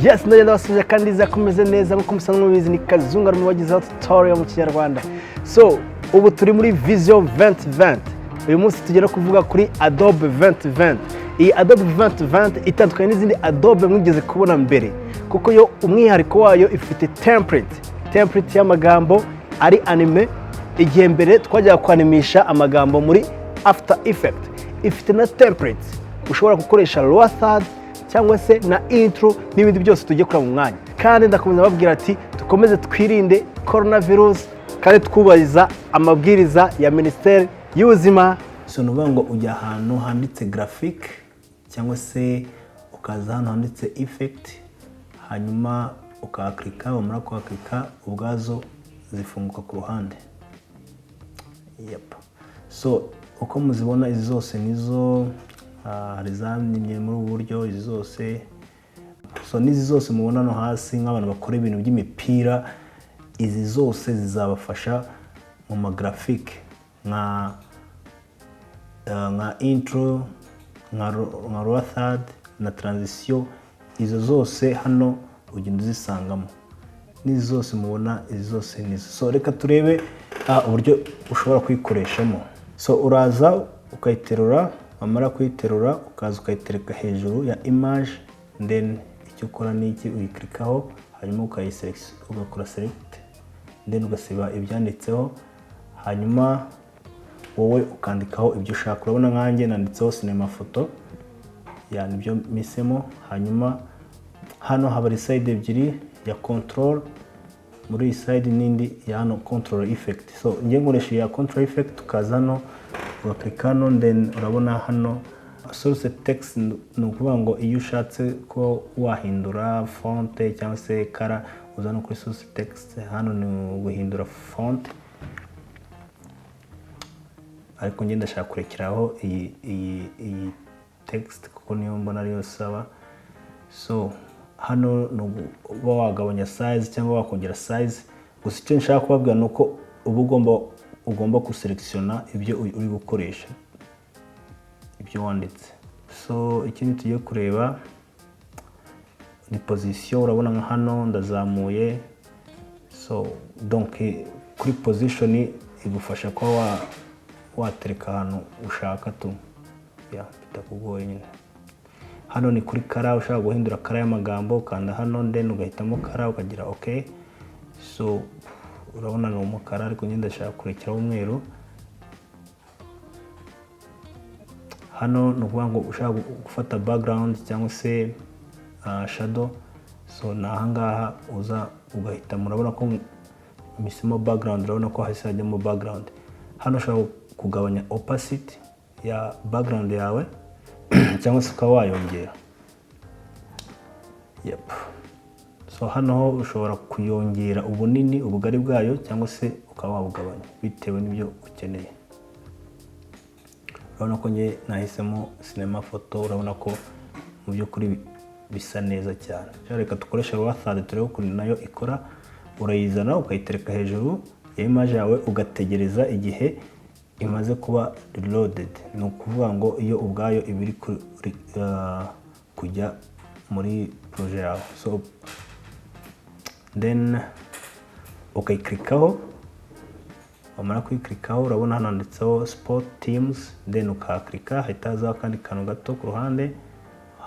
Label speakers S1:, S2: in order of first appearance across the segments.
S1: Yes, ndagenda basubije kandi zakomeze neza nkuko musanzwe mubizi ni Kazunga mu bagize tutorial mu Kinyarwanda. So, ubu turi muri Vision 2020. Uyu munsi tugera kuvuga kuri Adobe 2020. Iyi Adobe 2020 itandukanye n'izindi Adobe mwigeze kubona mbere kuko yo umwihariko wayo ifite template y'amagambo ari anime. Igihe mbere twajya kwanimisha amagambo muri After Effect. Ifite na template ushobora gukoresha lower third cyangwa se na intro n'ibindi byose tujye kura mu mwanya. Kandi ndakomeza babwira ati dukomeze twirinde coronavirus kandi twubahiriza amabwiriza ya Minisiteri y'Ubuzima. So nuvuga ngo ujya ahantu handitse graphic cyangwa se ukaza ahantu handitse effect, hanyuma ukaklika, wamara kuklika ubwazo zifunguka ku ruhande. Yep. So uko muzibona izi zose nizo rizamye muri uburyo izi zose. So nizi zose mubona no hasi nk'abantu bakora ibintu by'imipira, izi zose zizabafasha mu magraphic nka intro, nka lower third na transition. Izo zose hano ugenda uzisangamo. Nizi zose mubona izi zose nizo. So reka turebe uburyo ushobora kuyikoreshamo. So uraza ukayiterura, wamara kuyiterura ukaza ukayitereka hejuru ya image, then icyo ukora ni iki, uyiklikaho hanyuma ukayiselect, ugakora select, then ugasiba ibyanditseho, hanyuma wowe ukandikaho ibyo ushaka. Urabona nkanjye nanditseho cinema photo, yani ibyo misemo. Hanyuma hano haba side ebyiri ya control, muri iyi side nindi ya hano control effect. So ngiye nkoresha ya control effect, ukaza hano ugaklika hano, then urabona hano source text. Ni ukuvuga ngo iyo ushatse ko wahindura font cyangwa se kara, uza no kuri source text. Hano ni guhindura font, ariko ngenda ndashaka kurekeraho iyi text kuko niyo mbona ariyo saba. So hano no wagabanya size cyangwa wakongera size. Gusa icyo nshaka kubabwira nuko ugomba kuselectiona ibyo uri gukoresha, ibyo wanditse. So ikindi tugiye kureba ni position. Urabona nka hano ndazamuye. So donc kuri position igufasha ko watereka ahantu ushaka tu, bitakugoye nyine. Hano ni kuri kara, ushaka guhindura kara y'amagambo ukanda hano, then ugahitamo kara ukagira okay. So urabona ni umukara, ariko nyine ndashaka kurekeraho umweru. Hano ni ukuvuga ngo ushaka gufata background cyangwa se shadow. So nahangaha uza ugahita, murabona ko misimo background, urabona ko hasi hajyamo background. Hano ushaka kugabanya opacity ya background yawe cyangwa se ukaba wayongera. Yep. So hano ho ushobora kuyongera ubunini, ubugari bwayo, cyangwa se ukaba wabugabanya bitewe n'ibyo ukeneye. Urabona ko nge nahisemo cinema photo. Urabona ko mu by'ukuri bisa neza cyane. Reka dukoresha lower third turebe ukuntu nayo ikora. Urayizana ukayitereka hejuru ya image yawe, ugategereza igihe imaze kuba reloaded. Ni ukuvuga ngo iyo ubwayo ibiri kujya muri projet yawe. So then ukayiklikaho, wamara kuyiklikaho urabona hano handitseho sport teams, then ukaklika, hahita hazaho akandi kantu gato ku ruhande,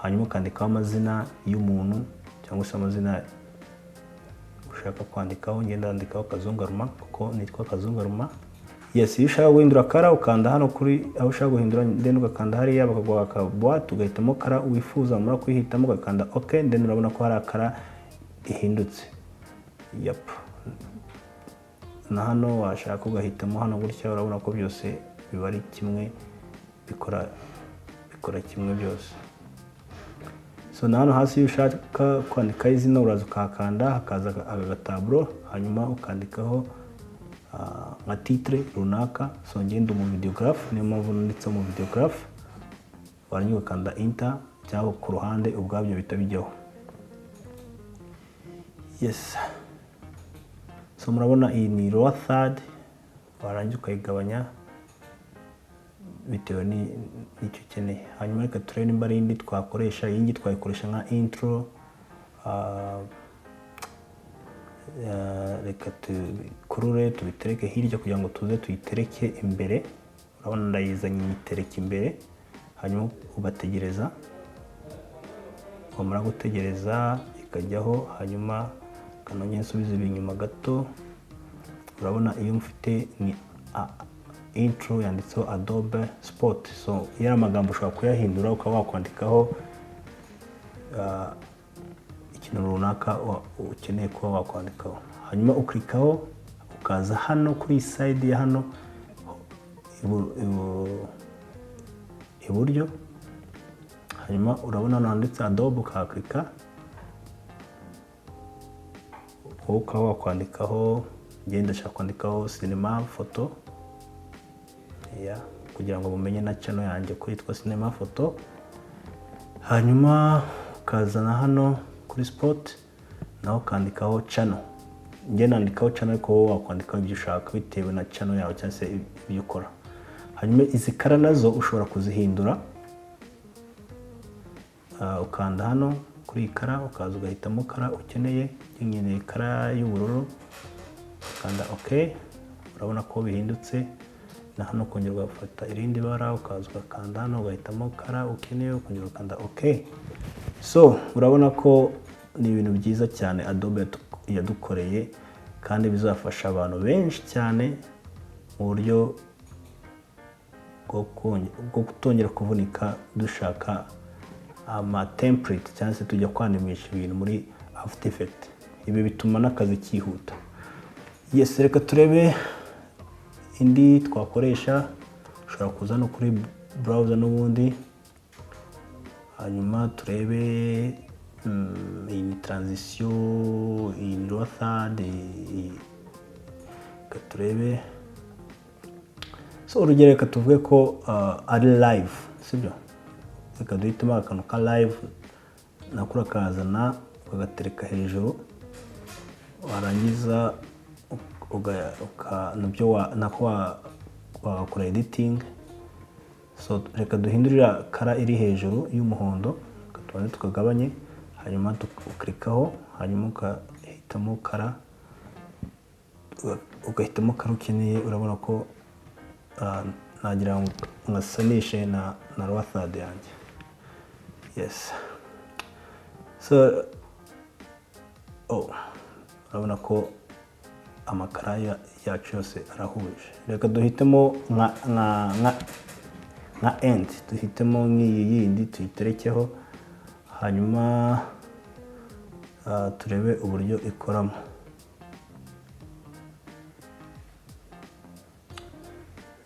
S1: hanyuma ukandikaho amazina y'umuntu cyangwa se amazina ushaka kwandikaho. Ngenda ndandikaho Kazungaruma kuko nitwa Kazungaruma. Yes, iyo ushaka guhindura kara ukanda hano kuri aho ushaka guhindura, then ugakanda hariya bakaguha akabuwate, ugahitamo kara wifuza, wamara kuyihitamo ugakanda okay, then urabona ko hari akara ihindutse. Yep. Na hano washaka ugahitamo hano gutya, urabona ko byose biba ari kimwe, bikora kimwe byose. So na hano hasi iyo ushaka kwandika izina uraza ukahakanda, hakaza agataburo, hanyuma ukandikaho nka titre runaka. So ngenda mu videograph, niyo mpamvu nanditse mu videograph. Warangiza ukanda enter, cyangwa ku ruhande ubwabyo bita bijyaho. Yes. So murabona iyi ni lower third, warangiza ukayigabanya bitewe n'icyo ukeneye. Hanyuma reka turebe nimba ari indi twakoresha. Iyi ngi twayikoresha nka intro, reka tubikurure tubitereke hirya kugira ngo tuze tuyitereke imbere. Urabona ndayizanye nyitereke imbere, hanyuma ugategereza. Wamara gutegereza ikajyaho, hanyuma kanongera nsubize inyuma gato. Urabona iyo mfite ni intro yanditseho Adobe Spot. So yari amagambo ushobora kuyahindura ukaba wakwandikaho ikintu runaka ukeneye kuba wakwandikaho. Hanyuma uklikaho, ukaza hano kuri side ya hano iburyo. Hanyuma urabona handitse Adobe, ukaklika ukaba wakwandikaho. Ngenda ndashaka kwandikaho cinema photo kugira ngo mumenye na channel yanjye ko yitwa cinema photo. Hanyuma ukazana hano kuri spot naho ukandikaho channel. Ngenda nandikaho channel ko wakwandikaho ibyo ushaka bitewe na channel yawe cyangwa se ibyo ukora. Hanyuma izi kara nazo ushobora kuzihindura. Ukanda hano kuri ikara, ukaza ugahitamo kara ukeneye. Nkeneye kara y'ubururu, ukanda OK. Urabona ko bihindutse. Na hano kongera ugafata irindi bara, ukaza ugakanda hano ugahitamo kara ukeneye, ukongera ukanda OK. So urabona ko ni ibintu byiza cyane Adobe yadukoreye, kandi bizafasha abantu benshi cyane mu buryo bwo kutongera kuvunika dushaka ama template cyangwa se tujya kwanimisha ibintu muri After Effects. Ibi bituma n'akazi kihuta. Yes, reka turebe indi twakoresha. Ushobora kuza no kuri browser n'ubundi, hanyuma turebe iyi transition, iyi lower third, turebe. So urugero reka tuvuge ko ari live, sibyo? Reka duhitemo akantu ka live, nakura kazana ukagatereka hejuru. Warangiza wakora editing. So reka duhindurira kara iri hejuru y'umuhondo, katubane tukagabanye. Hanyuma uklikaho, hanyuma ugahitamo kara, ukeneye. Urabona ko nagira ngo ngasanishe na lower third yanjye. Yes. So urabona ko amakara yacu yose arahuje. Reka duhitemo nka end, duhitemo nk'iyi yindi tuyiterekeho. Hanyuma turebe uburyo ikoramo.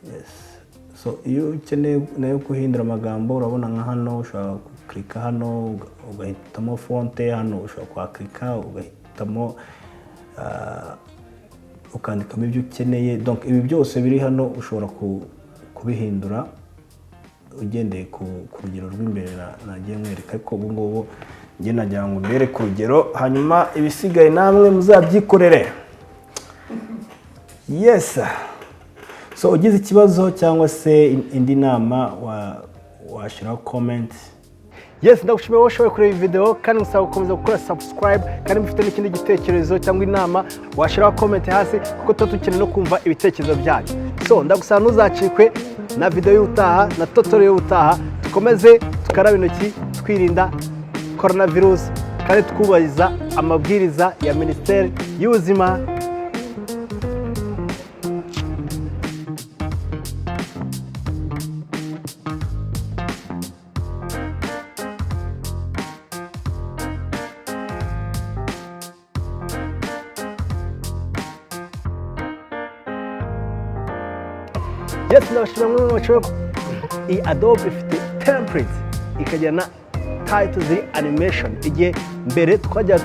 S1: Yes. So iyo ukeneye nayo guhindura amagambo, urabona nka hano ushobora guklika hano ugahitamo fonte. Hano ushobora kwaklika ugahitamo ukandikamo ibyo ukeneye. Donc ibi byose biri hano ushobora kubihindura ugendeye ku rugero rw'imbere nagiye mwereka. Ariko ubu ngubu ngiye nagira ngo mbere ku rugero, hanyuma ibisigaye namwe muzabyikorere. Yes. So ugize ikibazo cyangwa se indi nama washiraho comment. Yes, ndagushimiye washoboye kureba iyi video, kandi musaba gukomeza gukora subscribe, kandi mufite n'ikindi gitekerezo cyangwa inama washiraho comment hasi, kuko tukeneye no kumva ibitekerezo byanyu. So ndagusaba ntuzacikwe na video y'utaha na tutorial y'utaha. Tukomeze tukarabe intoki twirinda coronavirus, kandi twubahiriza amabwiriza ya Minisiteri y'Ubuzima. Yes, ndabashimira iyi Adobe ifite template ikagira na title animation. Igihe mbere twajya